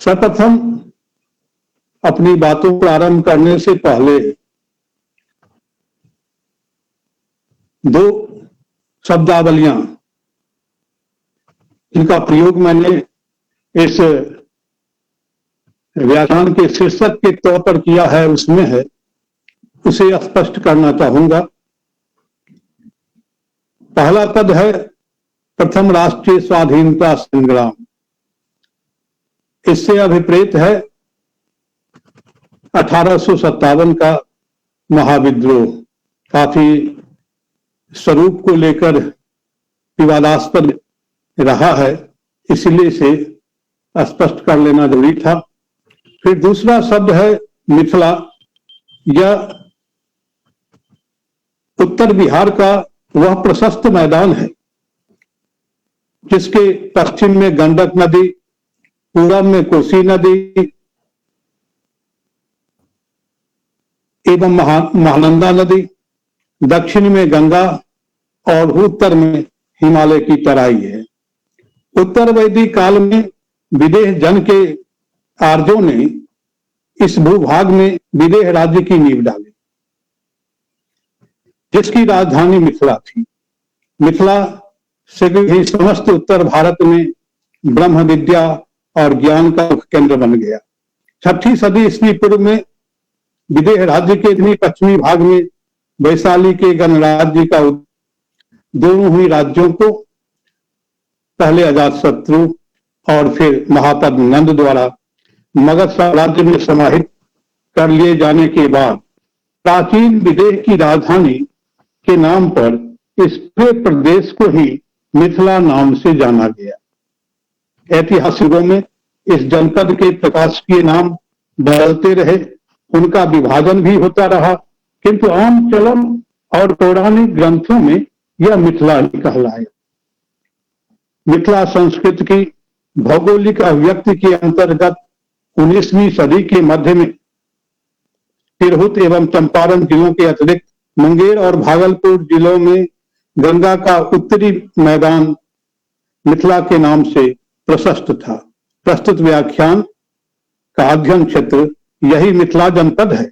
सर्वप्रथम अपनी बातों को आरंभ करने से पहले दो शब्दावलियां जिनका प्रयोग मैंने इस व्याख्यान के शीर्षक के तौर पर किया है उसमें है, उसे स्पष्ट करना चाहूंगा। पहला पद है प्रथम राष्ट्रीय स्वाधीनता संग्राम। इससे अभिप्रेत है 1857 का महाविद्रोह। काफी स्वरूप को लेकर विवादास्पद रहा है, इसलिए इसे स्पष्ट कर लेना जरूरी था। फिर दूसरा शब्द है मिथिला। यह उत्तर बिहार का वह प्रशस्त मैदान है जिसके पश्चिम में गंडक नदी, पूरब में कोसी नदी एवं महानंदा नदी, दक्षिण में गंगा और उत्तर में हिमालय की तराई है। उत्तर वैदिक काल में विदेह जन के आर्यों ने इस भूभाग में विदेह राज्य की नींव डाली, जिसकी राजधानी मिथिला थी। मिथिला शीघ्र ही समस्त उत्तर भारत में ब्रह्म विद्या और ज्ञान का केंद्र बन गया। 6वीं सदी ईस्वी पूर्व में विदेह राज्य के पश्चिमी भाग में वैशाली के गणराज्य का दोनों ही राज्यों को पहले अजातशत्रु और फिर महापद नंद द्वारा मगध साम्राज्य में समाहित कर लिए जाने के बाद प्राचीन विदेह की राजधानी के नाम पर इस पूरे प्रदेश को ही मिथिला नाम से जाना गया। ऐतिहासिकों में इस जनपद के प्रकाशकीय नाम बदलते रहे, उनका विभाजन भी होता रहा, किंतु आम चलन और पौराणिक ग्रंथों में यह मिथिला ही कहलाया। मिथिला संस्कृत की भौगोलिक अभिव्यक्ति के अंतर्गत 19वीं सदी के मध्य में तिरहुत एवं चंपारण जिलों के अतिरिक्त मुंगेर और भागलपुर जिलों में गंगा का उत्तरी मैदान मिथिला के नाम से प्रशस्त था। प्रस्तुत व्याख्यान का अध्ययन क्षेत्र यही मिथिला जनपद है,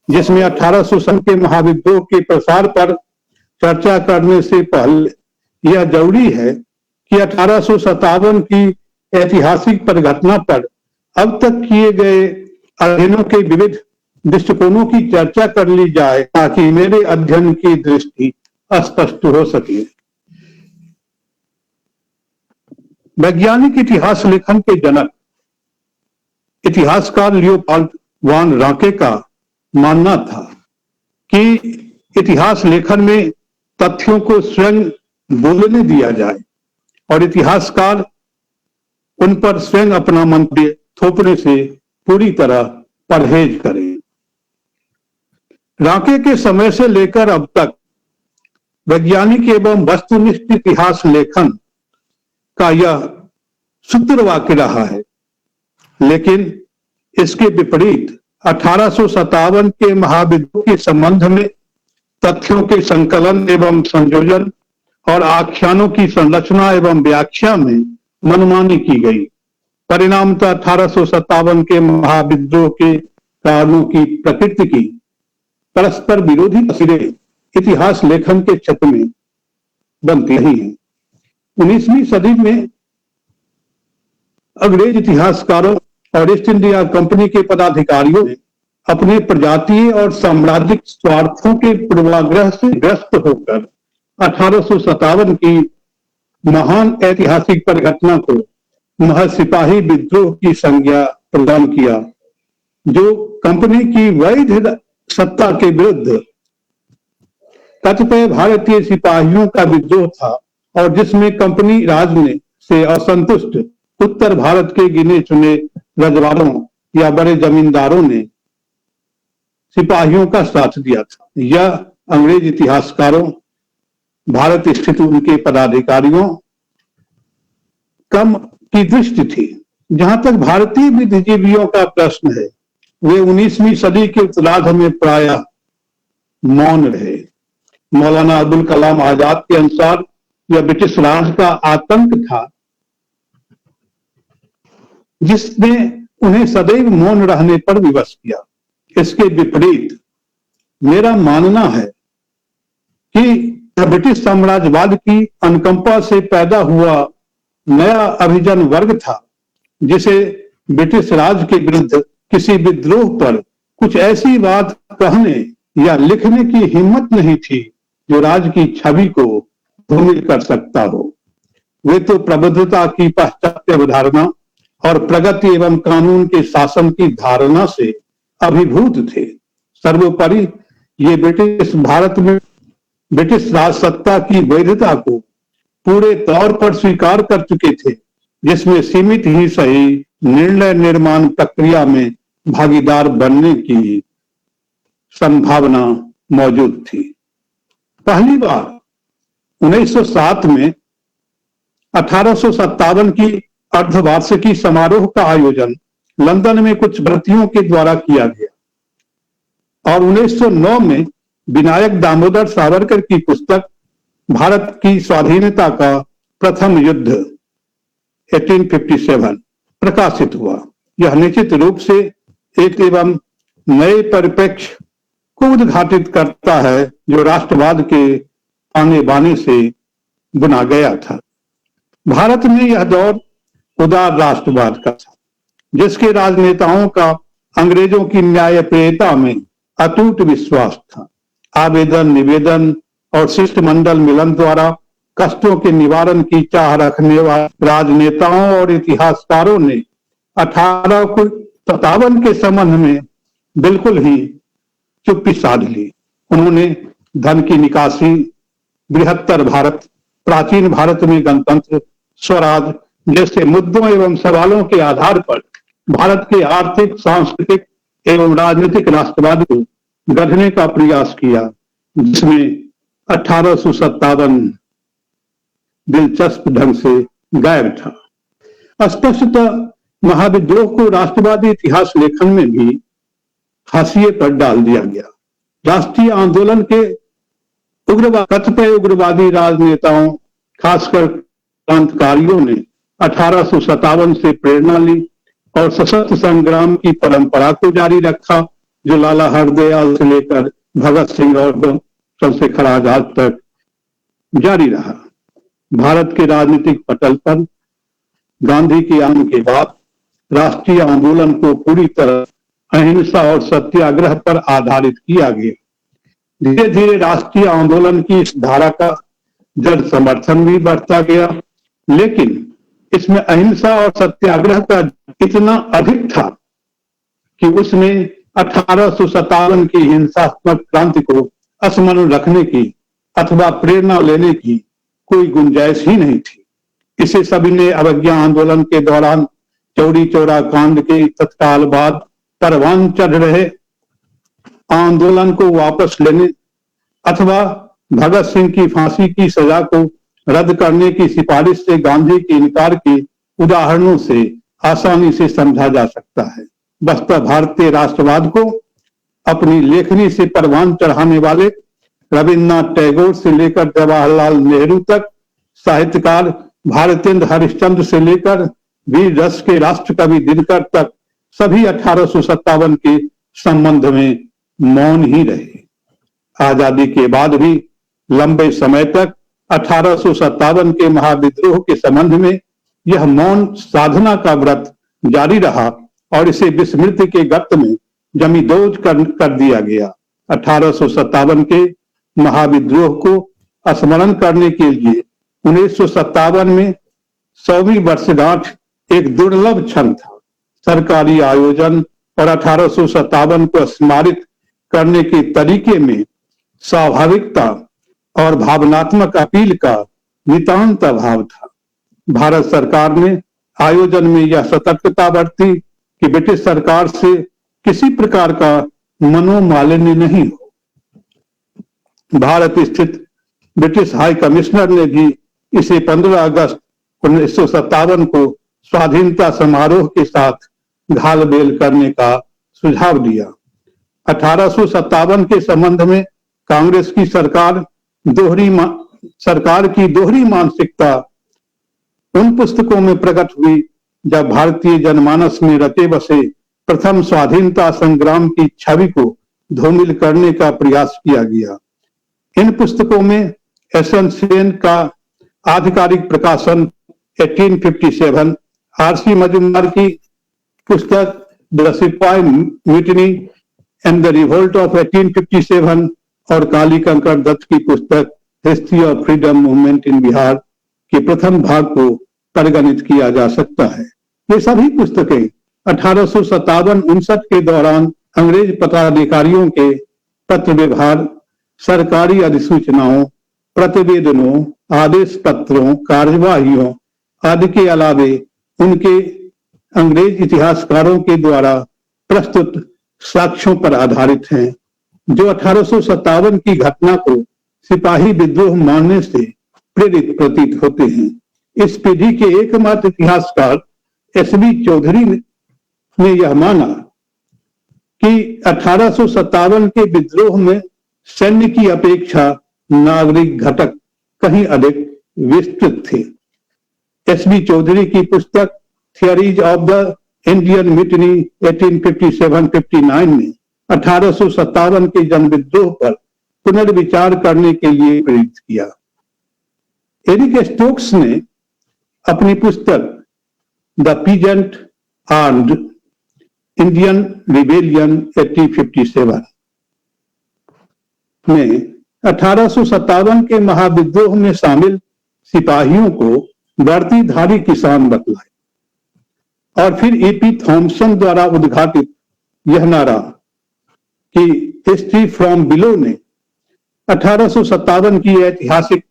जिसमें 1800 सन के महाविद्रोह के प्रसार पर चर्चा करने से पहले यह जरूरी है कि 1857 की ऐतिहासिक परिघटना पर अब तक किए गए अध्ययनों के विविध दृष्टिकोणों की चर्चा कर ली जाए, ताकि मेरे अध्ययन की दृष्टि स्पष्ट हो सके। वैज्ञानिक इतिहास लेखन के जनक इतिहासकार लियोपोल्ड वान रांके का मानना था कि इतिहास लेखन में तथ्यों को स्वयं बोलने दिया जाए और इतिहासकार उन पर स्वयं अपना मंतव्य थोपने से पूरी तरह परहेज करे। रांके के समय से लेकर अब तक वैज्ञानिक एवं वस्तुनिष्ठ इतिहास लेखन का यह सूत्र वाक्य रहा है, लेकिन इसके विपरीत 1857 के महाविद्रोह के संबंध में तथ्यों के संकलन एवं संयोजन और आख्यानों की संरचना एवं व्याख्या में मनमानी की गई। परिणामतः 1857 के महाविद्रोह के कारणों की प्रकृति की परस्पर विरोधी तस्वीरें इतिहास लेखन के क्षेत्र में बनती रही हैं। 19वीं सदी में अंग्रेज इतिहासकारों और ईस्ट इंडिया कंपनी के पदाधिकारियों ने अपने प्रजातीय और साम्राज्यिक स्वार्थों के पूर्वाग्रह से ग्रस्त होकर 1857 की महान ऐतिहासिक परिघटना को महज सिपाही विद्रोह की संज्ञा प्रदान किया, जो कंपनी की वैध सत्ता के विरुद्ध कतिपय भारतीय सिपाहियों का विद्रोह था और जिसमें कंपनी राज में से असंतुष्ट उत्तर भारत के गिने चुने रजवाड़ों या बड़े जमींदारों ने सिपाहियों का साथ दिया था। यह अंग्रेज इतिहासकारों, भारत स्थित उनके पदाधिकारियों कम की दृष्टि थी। जहां तक भारतीय बुद्धिजीवियों का प्रश्न है, वे 19वीं सदी के उत्तरार्ध में प्रायः मौन रहे। मौलाना अब्दुल कलाम आजाद के अनुसार यह ब्रिटिश राज का आतंक था जिसने उन्हें सदैव मौन रहने पर विवश किया। इसके विपरीत मेरा मानना है कि ब्रिटिश साम्राज्यवाद की अनुकंपा से पैदा हुआ नया अभिजन वर्ग था, जिसे ब्रिटिश राज के विरुद्ध किसी विद्रोह पर कुछ ऐसी बात कहने या लिखने की हिम्मत नहीं थी जो राज की छवि को धूमिल कर सकता हो। वे तो प्रबुद्धता की पाश्चात्य अवधारणा और प्रगति एवं कानून के शासन की धारणा से अभिभूत थे। सर्वोपरि ये ब्रिटिश भारत में ब्रिटिश राजसत्ता की वैधता को पूरे तौर पर स्वीकार कर चुके थे, जिसमें सीमित ही सही निर्णय निर्माण प्रक्रिया में भागीदार बनने की संभावना मौजूद थी। पहली बार 1907 में 1857 की अर्धवार्षिकी समारोह का आयोजन लंदन में कुछ भारतीयों के द्वारा किया गया और 1909 में विनायक दामोदर सावरकर की पुस्तक भारत की स्वाधीनता का प्रथम युद्ध 1857 प्रकाशित हुआ। यह निश्चित रूप से एक एवं नए परिप्रेक्ष्य को उद्घाटित करता है जो राष्ट्रवाद के आने बाने से बुना गया था। भारत में यह दौर उदार राष्ट्रवाद का था, जिसके राजनेताओं का अंग्रेजों की न्यायप्रियता में अटूट विश्वास था। आवेदन, निवेदन और शिष्टमंडल मिलन द्वारा कष्टों के निवारण की चाह रखने वाले राजनेताओं और इतिहासकारों ने 1857 के संबंध में बिल्कुल ही चुप्पी साध ली। उन्होंने धन की निकासी, बृहत्तर भारत, प्राचीन भारत में गणतंत्र, स्वराज जैसे मुद्दों एवं सवालों के आधार पर भारत के आर्थिक, सांस्कृतिक एवं राजनीतिक राष्ट्रवाद को गढ़ने का प्रयास किया, जिसमें 1857 दिलचस्प ढंग से गायब था। स्पष्टतः महाविद्रोह को राष्ट्रवादी इतिहास लेखन में भी हाशिए पर डाल दिया गया। राष्ट्रीय आंदोलन के कतिपय उग्रवादी राजनेताओं, खासकर क्रांतिकारियों ने 1857 से प्रेरणा ली और सशस्त्र संग्राम की परंपरा को जारी रखा, जो लाला हरदयाल से लेकर भगत सिंह और चंद्रशेखर आजाद तक जारी रहा। भारत के राजनीतिक पटल पर गांधी के आने के बाद राष्ट्रीय आंदोलन को पूरी तरह अहिंसा और सत्याग्रह पर आधारित किया गया। धीरे धीरे राष्ट्रीय आंदोलन की इस धारा का जन समर्थन भी बढ़ता गया, लेकिन इसमें अहिंसा और सत्याग्रह का इतना अधिक था कि उसने 1857 की हिंसात्मक क्रांति को स्मरण रखने की अथवा प्रेरणा लेने की कोई गुंजाइश ही नहीं थी। इसे सभी ने अवज्ञा आंदोलन के दौरान चौरी चौरा कांड के तत्काल बाद परवान चढ़ रहे आंदोलन को वापस लेने अथवा भगत सिंह की फांसी की सजा को रद्द करने की सिफारिश से गांधी के इनकार के उदाहरणों से आसानी से समझा जा सकता है। बस्ता भारतीय राष्ट्रवाद को अपनी लेखनी से परवान चढ़ाने वाले रविन्द्रनाथ टैगोर से लेकर जवाहरलाल नेहरू तक, साहित्यकार भारतेंद्र हरिश्चंद्र से लेकर वीर रस के राष्ट्र कवि दिनकर तक सभी 1857 के संबंध में मौन ही रहे। आजादी के बाद भी लंबे समय तक 1857 के महाविद्रोह के संबंध में यह मौन साधना का व्रत जारी रहा और इसे विस्मृति के गर्त में जमींदोज कर दिया गया। 1857 के महाविद्रोह को स्मरण करने के लिए 1957 में 100वीं वर्षगांठ एक दुर्लभ क्षण था। सरकारी आयोजन और 1857 को स्मारित करने के तरीके में स्वाभाविकता और भावनात्मक अपील का नितांत अभाव था। भारत सरकार ने आयोजन में यह सतर्कता बरती कि ब्रिटिश सरकार से किसी प्रकार का मनोमालिन्य नहीं हो। भारत स्थित ब्रिटिश हाई कमिश्नर ने भी इसे 15 अगस्त 1957 को स्वाधीनता समारोह के साथ घालमेल करने का सुझाव दिया। 1857 के संबंध में कांग्रेस की सरकार की दोहरी मानसिकता उन पुस्तकों में प्रकट हुई जब भारतीय जनमानस में रचे बसे प्रथम स्वाधीनता संग्राम की छवि को धूमिल करने का प्रयास किया गया। इन पुस्तकों में एस.एन. सेन का आधिकारिक प्रकाशन 1857, आर.सी. मजूमदार की पुस्तक द सिपाही mutiny and the revolt of 1857 और काली कंकर दत्त की पुस्तक history of freedom movement in Bihar के प्रथम भाग को परिगणित किया जा सकता है। ये सभी पुस्तकें 1857-59 के दौरान अंग्रेज पदाधिकारियों के पत्र व्यवहार, सरकारी अधिसूचनाओं, प्रतिवेदनों, आदेश पत्रों, कार्यवाहियों आदि के अलावे उनके अंग्रेज इतिहासकारों के द्वारा प्रस्तुत साक्ष्यों पर आधारित हैं, जो 1857 की घटना को सिपाही विद्रोह मानने से प्रेरित प्रतीत होते हैं। इस पीढ़ी के एकमात्र इतिहासकार एस.बी. चौधरी ने यह माना कि 1857 के विद्रोह में सैन्य की अपेक्षा नागरिक घटक कहीं अधिक विस्तृत थे। एस.बी. चौधरी की पुस्तक theories of the Indian mutiny 1857-59 में 1857 के जन विद्रोह पर पुनर्विचार करने के लिए प्रेरित किया। एरिक स्टोक्स ने अपनी पुस्तक the peasant armed Indian rebellion 1857 में 1857 के महाविद्रोह में शामिल सिपाहियों को वर्दीधारी किसान बतलाए और फिर ए.पी. थॉमसन द्वारा उद्घाटित यह नारा कि हिस्ट्री फ्रॉम बिलो ने 1857 की ऐतिहासिक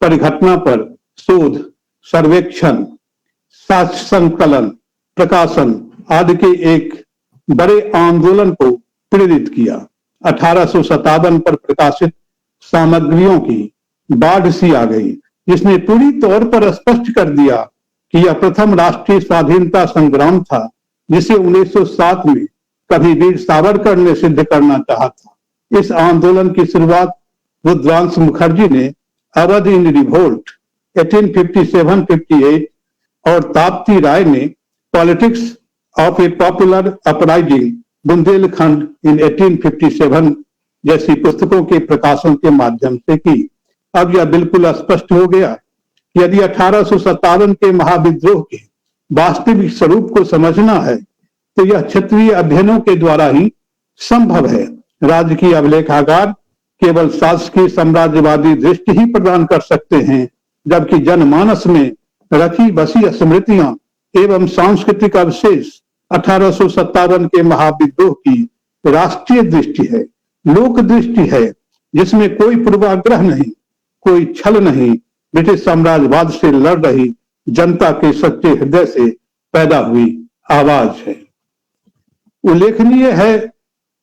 परिघटना पर शोध, सर्वेक्षण, साक्ष्य संकलन, प्रकाशन आदि के एक बड़े आंदोलन को प्रेरित किया। 1857 पर प्रकाशित सामग्रियों की बाढ़ सी आ गई, जिसने पूरी तौर पर स्पष्ट कर दिया कि यह प्रथम राष्ट्रीय स्वाधीनता संग्राम था, जिसे 1907 में कभी वीर सावरकर ने सिद्ध करना चाहा था। इस आंदोलन की शुरुआत रुद्रांश मुखर्जी ने अवध इन रिवोल्ट 1857-58 और ताप्ती राय ने politics of a popular uprising Bundelkhand in 1857 जैसी पुस्तकों के प्रकाशन के माध्यम से की। अब यह बिल्कुल स्पष्ट हो गया कि यदि 1857 के महाविद्रोह के वास्तविक स्वरूप को समझना है तो यह क्षेत्रीय अध्ययनों के द्वारा ही संभव है। राजकीय अभिलेखागार केवल शासकीय साम्राज्यवादी दृष्टि ही प्रदान कर सकते हैं, जबकि जनमानस में रखी बसी स्मृतियां एवं सांस्कृतिक अवशेष 1857 के महाविद्रोह की राष्ट्रीय दृष्टि है, लोक दृष्टि है, जिसमें कोई पूर्वाग्रह नहीं, कोई छल नहीं, ब्रिटिश साम्राज्यवाद से लड़ रही जनता के सच्चे हृदय से पैदा हुई आवाज है। उल्लेखनीय है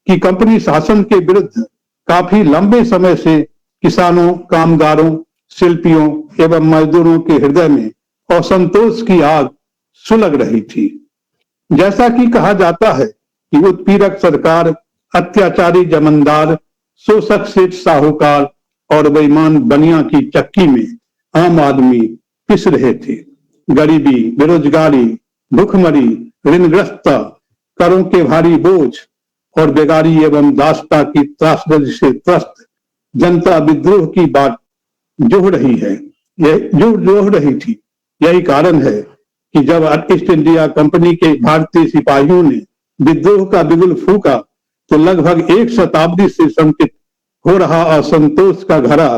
कि कंपनी शासन के विरुद्ध काफी लंबे समय से किसानों, कामगारों, शिल्पियों एवं मजदूरों के हृदय में असंतोष की आग सुलग रही थी। जैसा कि कहा जाता है कि उत्पीड़क सरकार, अत्याचारी जमींदार, शोषक सेठ साहूकार और बेईमान बनिया की चक्की में आम आदमी पिस रहे थे। गरीबी, बेरोजगारी, भूखमरी, ऋणग्रस्तता, करों के भारी बोझ और बेगारी एवं दासता की त्रासदी से त्रस्त जनता विद्रोह की बात जोह रही है, जोह रही थी। यही कारण है कि जब ईस्ट इंडिया कंपनी के भारतीय सिपाहियों ने विद्रोह का बिगुल फूका तो लगभग एक शताब्दी से संचित हो रहा असंतोष का घड़ा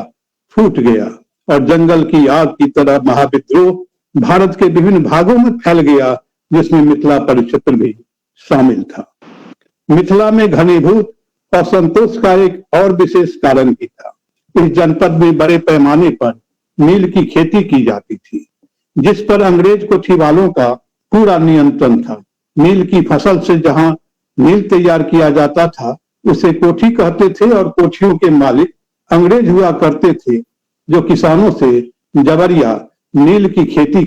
फूट गया और जंगल की आग की तरह महाविद्रोह भारत के विभिन्न भागों में फैल गया, जिसमें मिथिला परिक्षेत्र भी शामिल था। मिथिला में घनीभूत असंतोष का एक और विशेष कारण भी था। इस जनपद में बड़े पैमाने पर नील की खेती की जाती थी, जिस पर अंग्रेज कोठीवालों का पूरा नियंत्रण था। नील की फसल से जहां नील तैयार किया जाता था उसे कोठी कहते थे और कोठियों के मालिक अंग्रेज हुआ करते थे, जो किसानों से जबरिया नील की खेती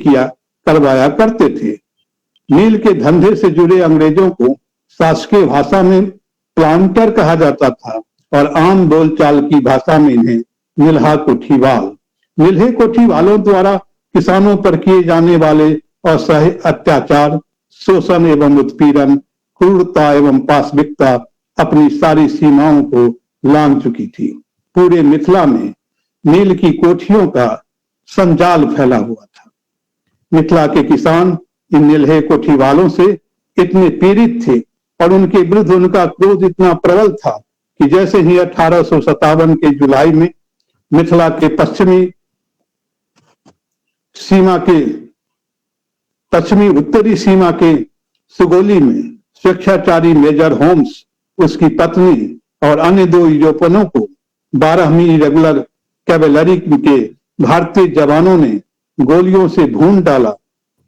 करवाया करते थे। नील के धंधे से जुड़े अंग्रेजों को शासकीय भाषा में प्लांटर कहा जाता था और आम बोलचाल की भाषा में इन्हें नील्हा कोठीवाल, नील्हे कोठीवालों द्वारा किसानों पर किए जाने वाले असह्य अत्याचार, शोषण एवं उत्पीड़न, क्रूरता एवं पाशविकता अपनी सारी सीमाओं को लांघ चुकी थी। पूरे मिथिला में नील की कोठियों का संजाल फैला हुआ था। मिथिला के किसान इन नीलहे कोठी वालों से इतने पीड़ित थे और उनके विरुद्ध उनका क्रोध इतना प्रबल था कि जैसे ही 1857 के जुलाई में मिथिला के पश्चिमी उत्तरी सीमा के सुगोली में स्वेच्छाचारी मेजर होम्स, उसकी पत्नी और अन्य 2 यूरोपियनों को 12वीं रेगुलर कैवेलरी के भारतीय जवानों ने गोलियों से भून डाला।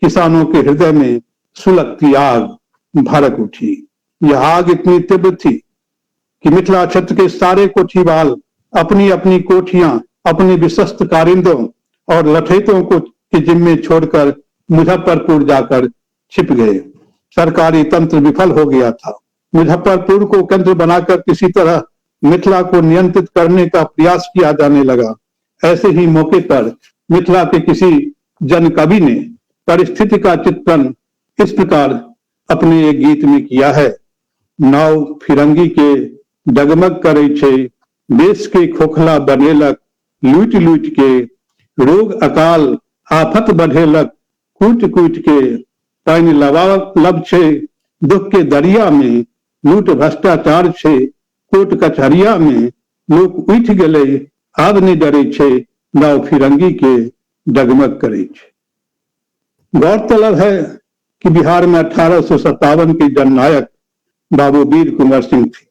किसानों के हृदय में सुलगती आग भड़क उठी। यह आग इतनी तीव्र थी कि मिथिला क्षेत्र के सारे कोठीवाल अपनी अपनी कोठियां अपने विश्वस्त कारिंदों और लठैतों को के जिम्मे छोड़कर मुजफ्फरपुर जाकर छिप गए। सरकारी तंत्र विफल हो गया था। मुजफ्फरपुर को केंद्र बनाकर किसी तरह मिथिला को नियंत्रित करने का प्रयास किया जाने लगा। ऐसे ही मौके पर मिथिला के किसी जन कवि ने परिस्थिति का चित्रण इस प्रकार अपने एक गीत में किया है। नाव फिरंगी के डगमग करे छे, देश के खोखला बनेलक, लूट लूट के रोग अकाल आफत बढ़ेलक, कूट कूट के पानी लब छे, दुख के दरिया में लूट भ्रष्टाचार छे, कोर्ट कचहरिया में लोग उठ गए, आग ने डरे छे, नाव फिरंगी के डगमग करे छे। गौरतलब है कि बिहार में 1857 के जननायक बाबू वीर कुंवर सिंह थे,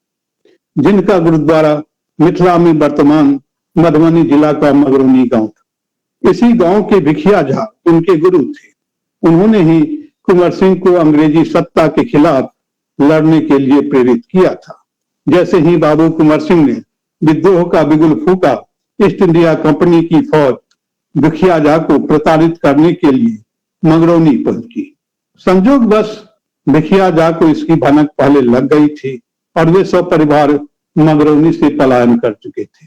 जिनका गुरुद्वारा मिथिला में वर्तमान मधुबनी जिला का मगरौनी गांव था। इसी गांव के भिखिया झा उनके गुरु थे। उन्होंने ही कुंवर सिंह को अंग्रेजी सत्ता के खिलाफ लड़ने के लिए प्रेरित किया था। जैसे ही बाबू कुंवर सिंह ने विद्रोह का बिगुल फूका, ईस्ट इंडिया कंपनी की फौज भिखिया झा को प्रताड़ित करने के लिए मगरौनी पहुंची। संयोगवश भिखिया झा को इसकी भनक पहले लग गई थी और वे सब परिवार मगरौनी से पलायन कर चुके थे।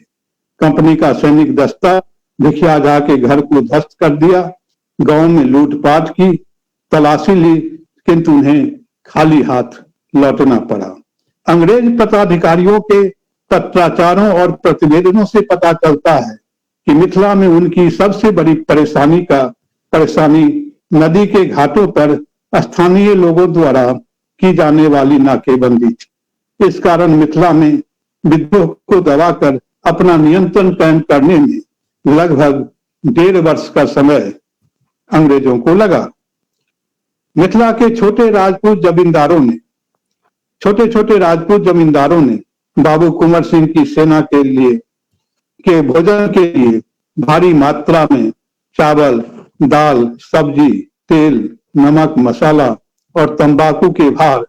कंपनी का सैनिक दस्ता भिखिया झा के घर को ध्वस्त कर दिया, गांव में लूटपाट की, तलाशी ली, किंतु उन्हें खाली हाथ लौटना पड़ा। अंग्रेज पदाधिकारियों के पत्राचारों और प्रतिवेदनों से पता चलता है कि मिथिला में उनकी सबसे बड़ी परेशानी नदी के घाटों पर स्थानीय लोगों द्वारा की जाने वाली नाकेबंदी थी। इस कारण मिथिला में विद्रोह को दबाकर अपना नियंत्रण कायम करने में लगभग 1.5 वर्ष का समय अंग्रेजों को लगा। मिथिला के छोटे राजपूत जमींदारों ने बाबू कुंवर सिंह की सेना के भोजन के लिए भारी मात्रा में चावल, दाल, सब्जी, तेल, नमक, मसाला और तंबाकू के भार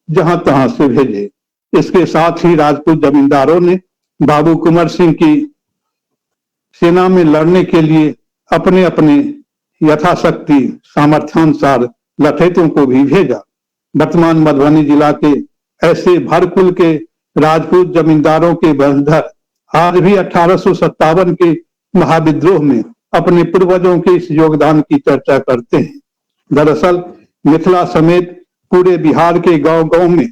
जहां तहां से भेजे। इसके साथ ही राजपूत जमींदारों ने बाबू कुंवर सिंह की सेना में लड़ने के लिए अपने अपने यथाशक्ति सामर्थ्यानुसार लठैतों को भी भेजा। वर्तमान मधुबनी जिला के ऐसे भरकुल के राजपूत जमींदारों के वंशधर आज भी 1857 के महाविद्रोह में अपने पूर्वजों के इस योगदान की चर्चा करते हैं। दरअसल मिथिला समेत पूरे बिहार के गांव-गांव में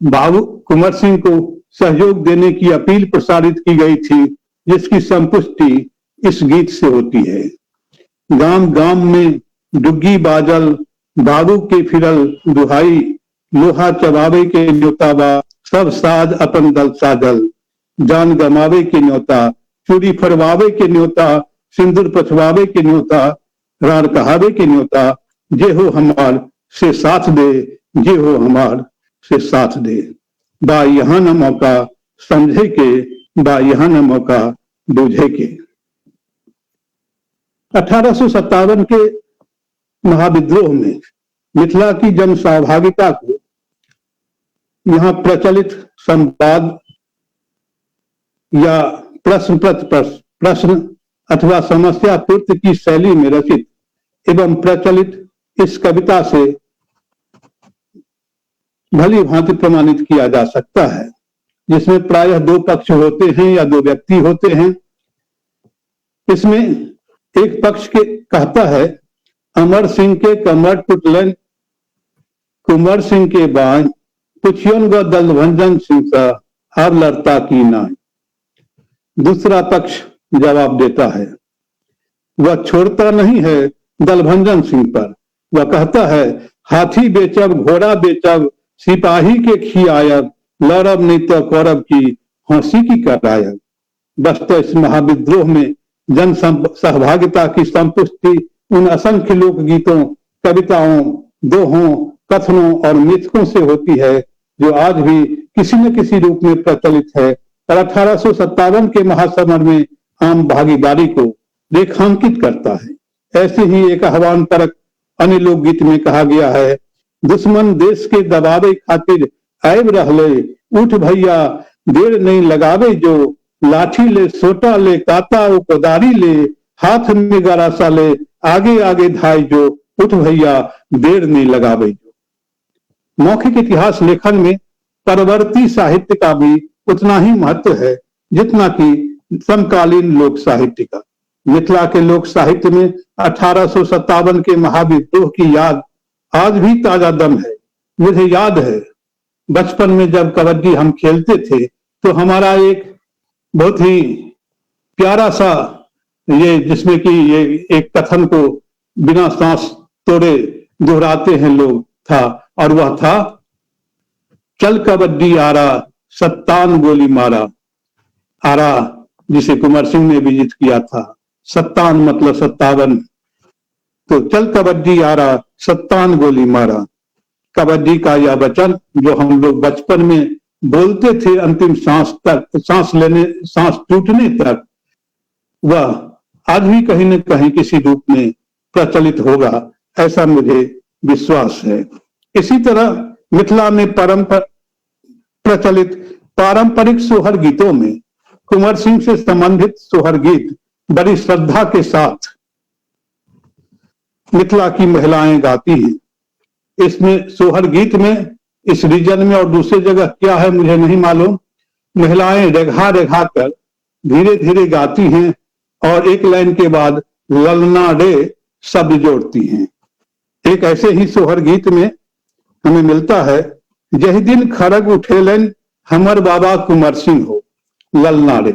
बाबू कुंवर सिंह को सहयोग देने की अपील प्रसारित की गई थी, जिसकी संपुष्टि इस गीत से होती है। गांव गांव में डुग्गी बाजल, बाबू के फिरल दुहाई, लोहा चबावे के न्योतावा, सब साज अपन दल साजल, जान गमावे के न्योता, चूड़ी फरवावे के न्योता, सिंदूर पछवावे के न्योता, रार कहावे के न्योता, जे हो हमार से साथ दे, जे हो हमार से साथ दे। बा यहाँ न मौका समझे के, बा यहाँ न मौका बूझे के। 1857 के महाविद्रोह में मिथिला की जन सहभागिता को यहाँ प्रचलित संवाद या प्रश्न अथवा समस्या पूर्ति की शैली में रचित एवं प्रचलित इस कविता से भली भांति प्रमाणित किया जा सकता है, जिसमें प्रायः 2 पक्ष होते हैं या 2 व्यक्ति होते हैं। इसमें एक पक्ष के कहता है, अमर सिंह के कमर टुटलन कुंवर सिंह के बाण, पुछियन व दलभंजन सिंह का हर लड़ता की नाई। दूसरा पक्ष जवाब देता है, वह छोड़ता नहीं है दलभंजन सिंह पर। वह कहता है, हाथी बेचब घोड़ा बेचब सिपाही के खियायब, लड़ब नहीं तो कौरब की हंसी की करायब। बस तो इस महाविद्रोह में जन सहभागिता की संपुष्टि उन असंख्य लोकगीतों, कविताओं, दोहों, कथनों और मिथकों से होती है जो आज भी किसी न किसी रूप में प्रचलित है और 1857 के महासमर में आम भागीदारी को रेखांकित करता है। ऐसे ही एक आह्वान परक अन्य लोकगीत में कहा गया है, दुश्मन देश के दबावे खातिर ऐब रहले, उठ भैया देर नहीं लगावे जो, लाठी ले सोटा ले काता वो कोदारी ले, हाथ में गरासा ले आगे आगे धाई जो, उठ भैया देर नहीं लगावे जो। मौखिक इतिहास लेखन में परवर्ती साहित्य का भी उतना ही महत्व है जितना कि समकालीन लोक साहित्य का। मिथिला के लोक साहित्य में 1857 के महाविद्रोह की याद आज भी ताजा दम है। मुझे याद है बचपन में जब कबड्डी हम खेलते थे तो हमारा एक बहुत ही प्यारा सा ये, जिसमें कि ये एक कथन को बिना सांस तोड़े दोहराते हैं लोग, था, और वह था, चल कबड्डी आरा 57 गोली मारा। आरा जिसे कुंवर सिंह ने विजित किया था, 57 मतलब 57, तो चल कबड्डी आरा 57 गोली मारा। कबड्डी का यह वचन जो हम लोग बचपन में बोलते थे अंतिम सांस तक, सांस टूटने तक, वह आज भी कहीं न कहीं किसी रूप में प्रचलित होगा, ऐसा मुझे विश्वास है। इसी तरह मिथिला में प्रचलित पारंपरिक सोहर गीतों में कुंवर सिंह से संबंधित सोहर गीत बड़ी श्रद्धा के साथ मिथिला की महिलाएं गाती हैं। इसमें सोहर गीत में इस रीजन में और दूसरी जगह क्या है मुझे नहीं मालूम, महिलाएं रेखा रेखा कर धीरे धीरे गाती हैं और एक लाइन के बाद ललना रे शब्द जोड़ती हैं। एक ऐसे ही सोहर गीत में हमें मिलता है, यही दिन खड़ग उठेलन हमर बाबा कुंवर सिंह हो, ललना रे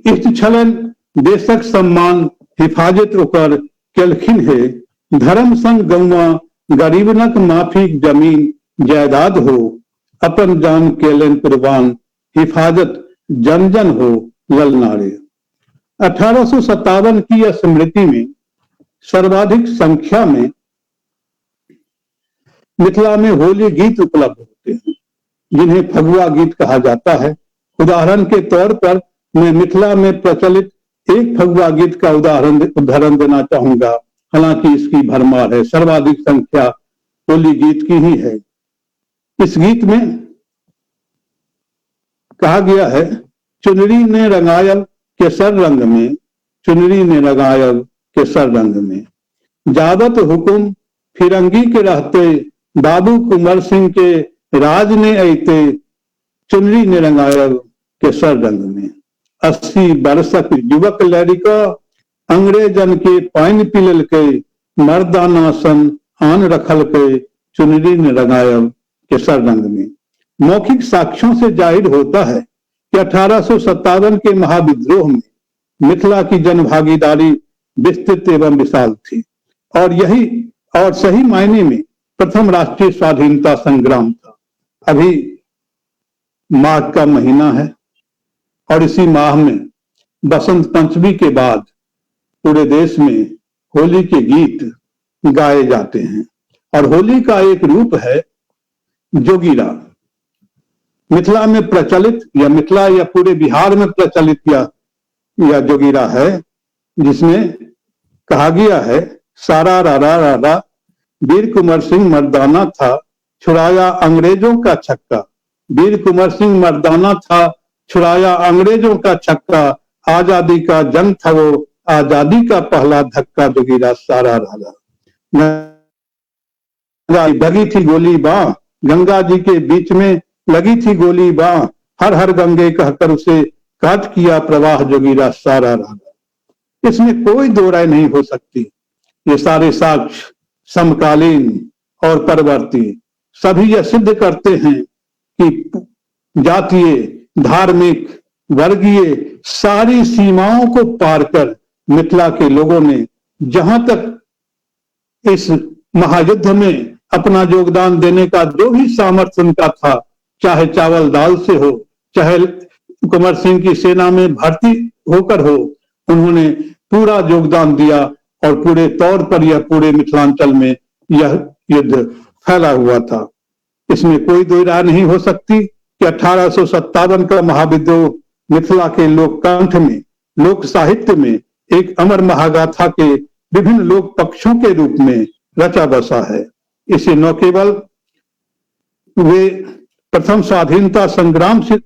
इष्ट छलन देशक सम्मान हिफाजत ओकर केलखिन है, धर्म संग गौवा गरीबनक माफिक जमीन जायदाद हो, अपन जान केलन कुर्बान हिफाजत जन जन हो, ललना रे। 1857 की यह स्मृति में सर्वाधिक संख्या में मिथिला में होली गीत उपलब्ध होते हैं जिन्हें फगुआ गीत कहा जाता है। उदाहरण के तौर पर मैं मिथिला में प्रचलित एक फगुआ गीत का उदाहरण देना चाहूंगा, हालांकि इसकी भरमार है, सर्वाधिक संख्या होली गीत की ही है। इस गीत में कहा गया है, चुनरी ने रंगायल केसर रंग में, चुनरी ने रंगायल केसर रंग में, जावत हुकुम फिरंगी के रहते, बाबू कुंवर सिंह के राज ने ऐते, चुनरी ने रंगायल केसर रंग में। 80 बरसक युवक लड़का अंग्रेजन के पाइन पिलल के, मर्दाना सन आन रखल के, चुनरी ने रंगायल केसर रंग में। मौखिक साक्ष्यों से जाहिर होता है कि 1857 के महाविद्रोह में मिथिला की जनभागीदारी विस्तृत एवं विशाल थी और सही मायने में प्रथम राष्ट्रीय स्वाधीनता संग्राम था। अभी माघ का महीना है और इसी माह में बसंत पंचमी के बाद पूरे देश में होली के गीत गाए जाते हैं और होली का एक रूप है जोगीरा। मिथिला में प्रचलित या मिथिला या पूरे बिहार में प्रचलित या जोगीरा है, जिसमें कहा गया है, सारा रारा रारा वीर कुंवर सिंह मर्दाना था, छुड़ाया अंग्रेजों का छक्का, वीर कुंवर सिंह मर्दाना था, छुड़ाया अंग्रेजों का छक्का, आजादी का जंग था वो, आजादी का पहला धक्का, जोगीरा सारा रारा। लगी थी गोली बां, गंगा जी के बीच में लगी थी गोली बां, हर हर गंगे कहकर उसे काट किया प्रवाह, जोगीरा सारा रारा। इसमें कोई दो राय नहीं हो सकती। ये सारे साक्ष्य समकालीन और परवर्ती सभी यह सिद्ध करते हैं कि जातीय, धार्मिक, वर्गीय सारी सीमाओं को पार कर मिथिला के लोगों ने जहां तक इस महायुद्ध में अपना योगदान देने का जो भी सामर्थ्य उनका था, चाहे चावल दाल से हो, चाहे कुंवर सिंह की सेना में भर्ती होकर हो, उन्होंने पूरा योगदान दिया और पूरे तौर पर यह पूरे मिथिलांचल में यह युद्ध फैला हुआ था। इसमें कोई दो राय नहीं हो सकती कि 1857 का महाविद्रोह मिथिला के लोक कंठ में, लोक साहित्य में एक अमर महागाथा के विभिन्न लोक पक्षों के रूप में रचा बसा है। इसे न केवल वे प्रथम स्वाधीनता संग्राम से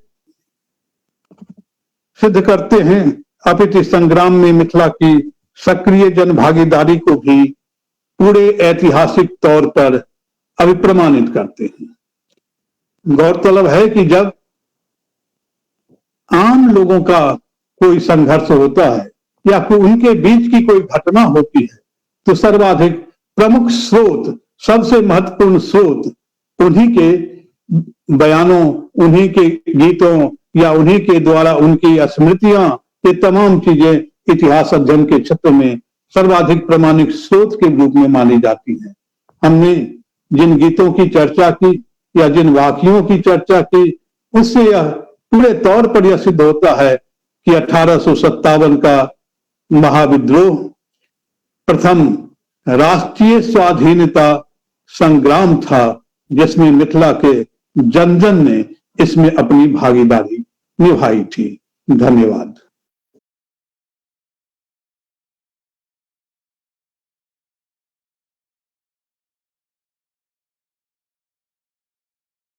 सिद्ध करते हैं, अपितु संग्राम में मिथिला की सक्रिय जन भागीदारी को भी पूरे ऐतिहासिक तौर पर अभिप्रमाणित करते हैं। गौरतलब है कि जब आम लोगों का कोई संघर्ष होता है या उनके बीच की कोई घटना होती है, तो सर्वाधिक प्रमुख स्रोत, सबसे महत्वपूर्ण स्रोत उन्हीं के बयानों, उन्हीं के गीतों या उन्हीं के द्वारा उनकी स्मृतियां, ये तमाम चीजें इतिहास अध्ययन के क्षेत्र में सर्वाधिक प्रमाणिक स्रोत के रूप में मानी जाती हैं। हमने जिन गीतों की चर्चा की या जिन वाक्यों की चर्चा की, उससे यह पूरे तौर पर यह सिद्ध होता है कि 1857 का महाविद्रोह प्रथम राष्ट्रीय स्वाधीनता संग्राम था, जिसमें मिथिला के जन जन ने इसमें अपनी भागीदारी निभाई थी। धन्यवाद।